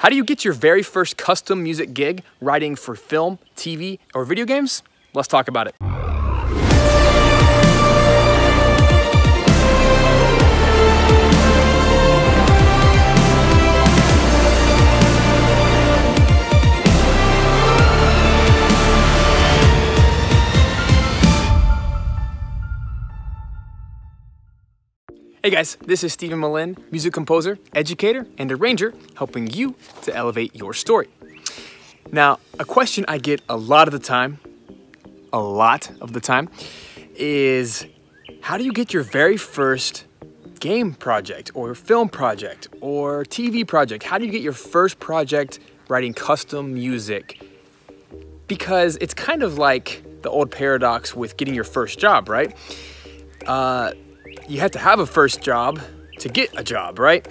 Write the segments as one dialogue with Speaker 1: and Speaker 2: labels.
Speaker 1: How do you get your very first custom music gig writing for film, TV, or video games? Let's talk about it. Hey guys, this is Melin, music composer, educator, and arranger, helping you to elevate your story. Now, a question I get a lot of the time is, how do you get your very first game project or film project or TV project? How do you get your first project writing custom music? Because it's kind of like the old paradox with getting your first job, right? You have to have a first job to get a job, right?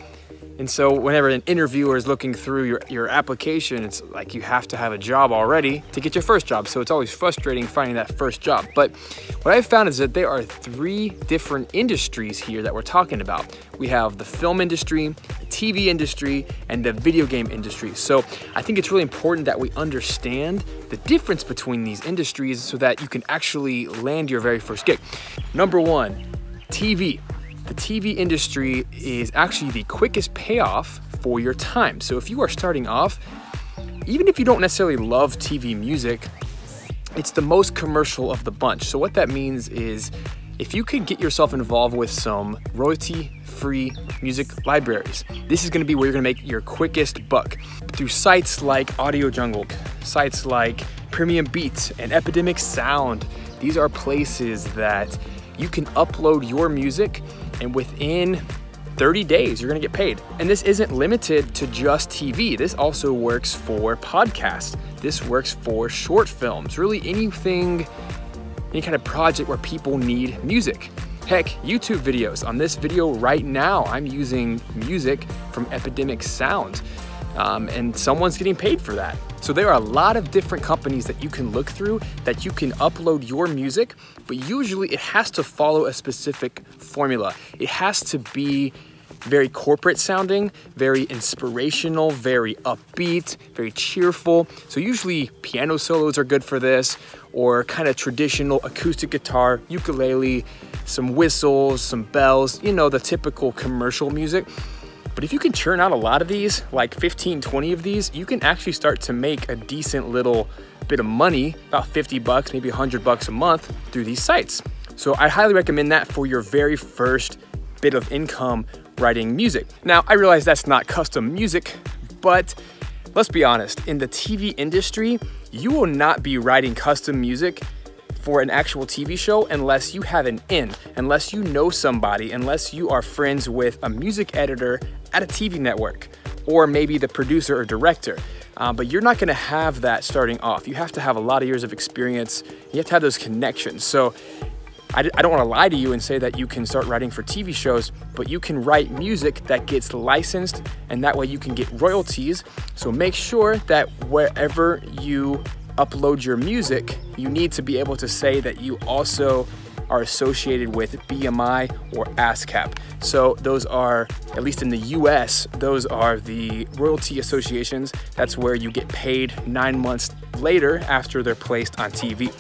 Speaker 1: And so whenever an interviewer is looking through your application, it's like you have to have a job already to get your first job. So it's always frustrating finding that first job. But what I've found is that there are 3 different industries here that we're talking about. We have the film industry, the TV industry, and the video game industry. So I think it's really important that we understand the difference between these industries so that you can actually land your very first gig. Number 1, TV. The TV industry is actually the quickest payoff for your time. So if you are starting off, even if you don't necessarily love TV music, it's the most commercial of the bunch. So what that means is if you could get yourself involved with some royalty-free music libraries, this is gonna be where you're gonna make your quickest buck. Through sites like Audio Jungle, sites like Premium Beats and Epidemic Sound, these are places that you can upload your music and within 30 days, you're gonna get paid. And this isn't limited to just TV. This also works for podcasts. This works for short films, really anything, any kind of project where people need music. Heck, YouTube videos. On this video right now, I'm using music from Epidemic Sound. And someone's getting paid for that. So there are a lot of different companies that you can look through that you can upload your music, but usually it has to follow a specific formula. It has to be very corporate sounding, very inspirational, very upbeat, very cheerful. So usually piano solos are good for this, or kind of traditional acoustic guitar, ukulele, some whistles, some bells, you know, the typical commercial music. But if you can churn out a lot of these, like 15, 20 of these, you can actually start to make a decent little bit of money, about 50 bucks, maybe 100 bucks a month through these sites. So I highly recommend that for your very first bit of income writing music. Now, I realize that's not custom music, but let's be honest, in the TV industry, you will not be writing custom music for an actual TV show unless you have an in, unless you know somebody, unless you are friends with a music editor at a TV network, or maybe the producer or director. But you're not gonna have that starting off. You have to have a lot of years of experience. You have to have those connections. So I don't wanna lie to you and say that you can start writing for TV shows, but you can write music that gets licensed, and that way you can get royalties. So make sure that wherever you upload your music, you need to be able to say that you also are associated with BMI or ASCAP. So those are, at least in the US, those are the royalty associations. That's where you get paid 9 months later after they're placed on TV.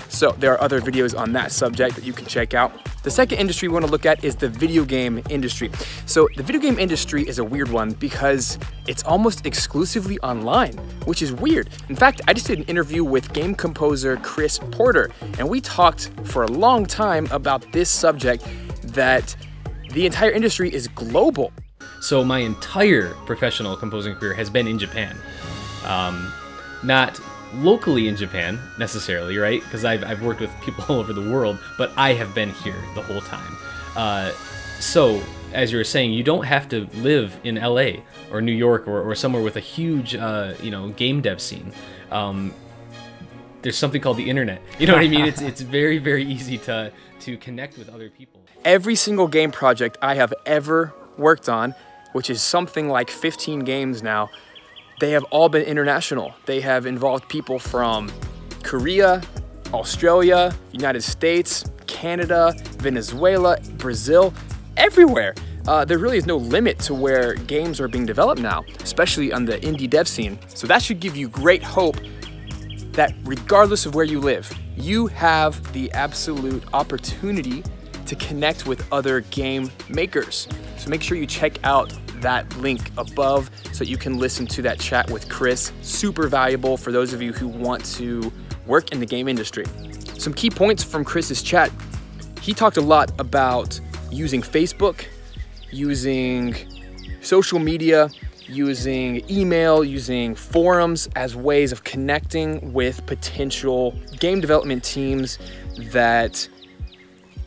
Speaker 1: So there are other videos on that subject that you can check out. The second industry we want to look at is the video game industry. So the video game industry is a weird one because it's almost exclusively online, which is weird. In fact, I just did an interview with game composer Chris Porter, and we talked for a long time about this subject, that the entire industry is global.
Speaker 2: So my entire professional composing career has been in Japan. Not locally in Japan necessarily, right? Because I've worked with people all over the world, but I have been here the whole time. So as you were saying, you don't have to live in LA or New York or somewhere with a huge game dev scene. There's something called the internet. You know what I mean? It's very, very easy to connect with other people.
Speaker 1: Every single game project I have ever worked on, which is something like 15 games now, they have all been international. They have involved people from Korea, Australia, United States, Canada, Venezuela, Brazil, everywhere. there really is no limit to where games are being developed now, especially on the indie dev scene. So that should give you great hope that regardless of where you live, you have the absolute opportunity to connect with other game makers. So make sure you check out that link above so you can listen to that chat with Chris. Super valuable for those of you who want to work in the game industry. Some key points from Chris's chat. He talked a lot about using Facebook, using social media, using email, using forums as ways of connecting with potential game development teams that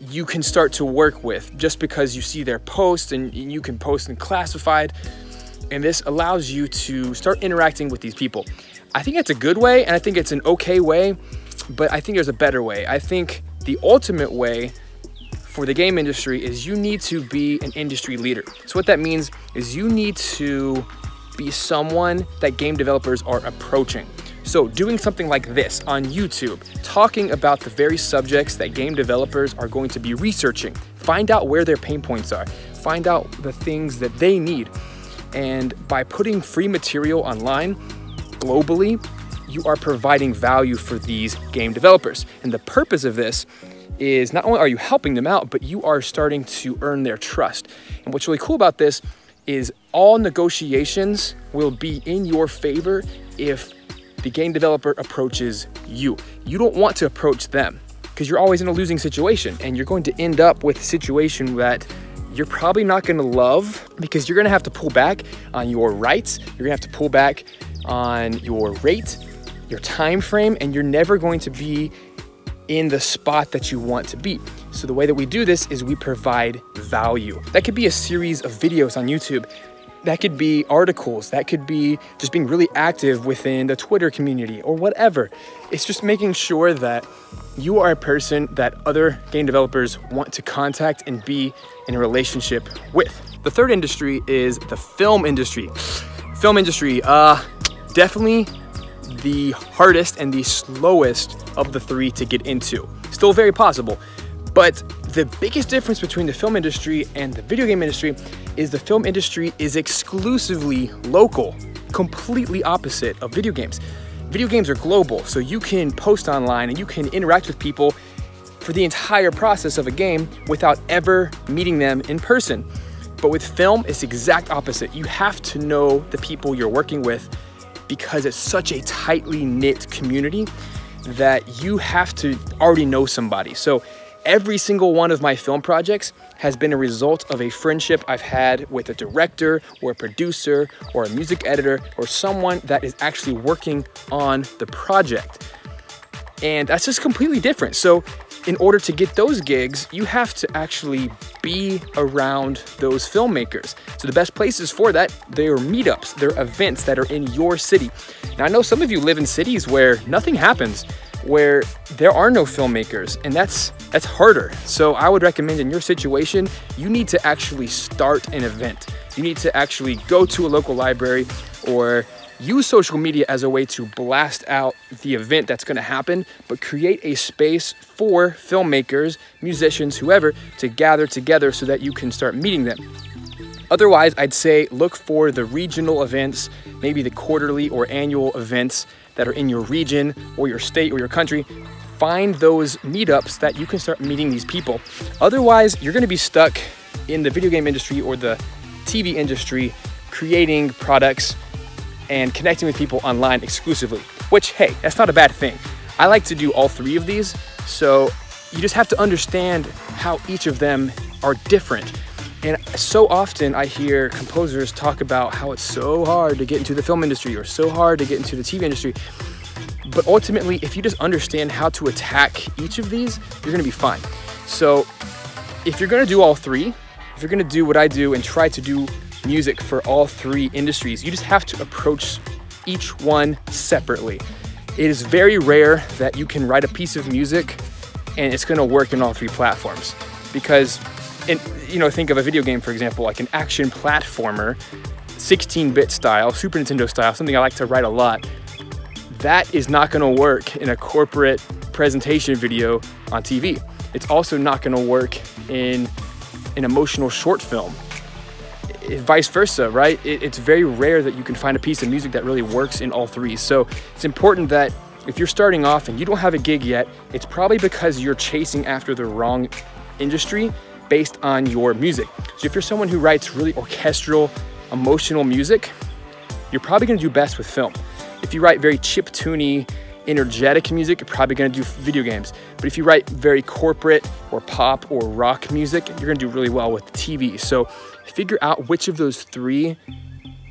Speaker 1: you can start to work with just because you see their posts and you can post in classified, and this allows you to start interacting with these people. I think it's a good way, and I think it's an okay way, but I think there's a better way. I think the ultimate way for the game industry is you need to be an industry leader. So what that means is you need to be someone that game developers are approaching. So doing something like this on YouTube, talking about the very subjects that game developers are going to be researching, find out where their pain points are, find out the things that they need. And by putting free material online globally, you are providing value for these game developers. And the purpose of this is not only are you helping them out, but you are starting to earn their trust. And what's really cool about this is all negotiations will be in your favor if the game developer approaches you. You don't want to approach them because you're always in a losing situation, and you're going to end up with a situation that you're probably not going to love because you're going to have to pull back on your rights. You're going to have to pull back on your rate, your time frame, and you're never going to be in the spot that you want to be. So the way that we do this is we provide value. That could be a series of videos on YouTube. That could be articles. That could be just being really active within the Twitter community or whatever. It's just making sure that you are a person that other game developers want to contact and be in a relationship with. The third industry is the film industry. Film industry, definitely the hardest and the slowest of the three to get into. Still very possible, but the biggest difference between the film industry and the video game industry is the film industry is exclusively local, completely opposite of video games. Video games are global, so you can post online and you can interact with people for the entire process of a game without ever meeting them in person. But with film, it's the exact opposite. You have to know the people you're working with because it's such a tightly knit community that you have to already know somebody. So every single one of my film projects has been a result of a friendship I've had with a director or a producer or a music editor or someone that is actually working on the project. And that's just completely different. So in order to get those gigs, you have to actually be around those filmmakers. So the best places for that, they're meetups, they're events that are in your city. Now I know some of you live in cities where nothing happens, where there are no filmmakers, and that's harder. So I would recommend in your situation, you need to actually start an event. You need to actually go to a local library or use social media as a way to blast out the event that's going to happen, but create a space for filmmakers, musicians, whoever, to gather together so that you can start meeting them. Otherwise, I'd say look for the regional events, maybe the quarterly or annual events that are in your region or your state or your country. Find those meetups that you can start meeting these people. Otherwise, you're going to be stuck in the video game industry or the TV industry creating products and connecting with people online exclusively, which, hey, that's not a bad thing. I like to do all three of these, so you just have to understand how each of them are different. And so often I hear composers talk about how it's so hard to get into the film industry or so hard to get into the TV industry. But ultimately, if you just understand how to attack each of these, you're gonna be fine. So if you're gonna do all three, if you're gonna do what I do and try to do music for all three industries, you just have to approach each one separately. It is very rare that you can write a piece of music and it's gonna work in all three platforms. Because, think of a video game, for example, like an action platformer, 16-bit style, Super Nintendo style, something I like to write a lot. That is not gonna work in a corporate presentation video on TV. It's also not gonna work in an emotional short film vice versa, right? It's very rare that you can find a piece of music that really works in all three. So it's important that if you're starting off and you don't have a gig yet, it's probably because you're chasing after the wrong industry based on your music. So if you're someone who writes really orchestral, emotional music, you're probably gonna do best with film. If you write very chiptune, energetic music, you're probably gonna do video games. But if you write very corporate or pop or rock music, you're gonna do really well with TV. So figure out which of those three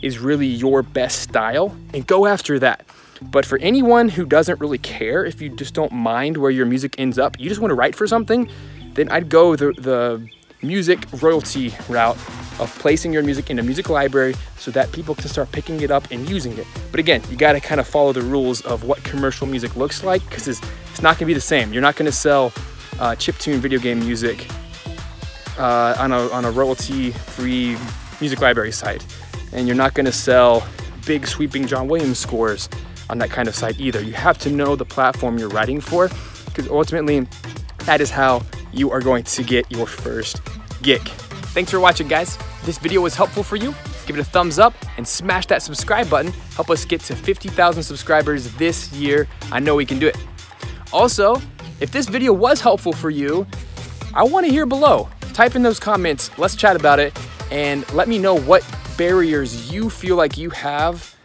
Speaker 1: is really your best style and go after that. But for anyone who doesn't really care, if you just don't mind where your music ends up, you just wanna write for something, then I'd go the music royalty route of placing your music in a music library so that people can start picking it up and using it. But again, you gotta kind of follow the rules of what commercial music looks like, because it's not gonna be the same. You're not gonna sell chiptune video game music on a royalty-free music library site. And you're not gonna sell big sweeping John Williams scores on that kind of site either. You have to know the platform you're writing for, because ultimately that is how you are going to get your first gig. Thanks for watching, guys. If this video was helpful for you, give it a thumbs up and smash that subscribe button. Help us get to 50,000 subscribers this year. I know we can do it. Also, if this video was helpful for you, I want to hear below. Type in those comments, let's chat about it, and let me know what barriers you feel like you have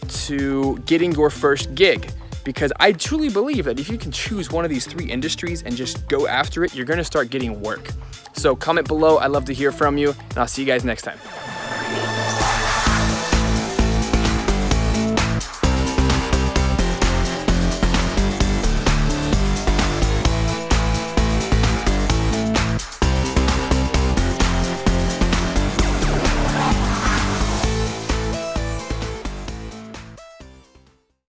Speaker 1: to getting your first gig. Because I truly believe that if you can choose one of these three industries and just go after it, you're gonna start getting work. So comment below, I'd love to hear from you, and I'll see you guys next time.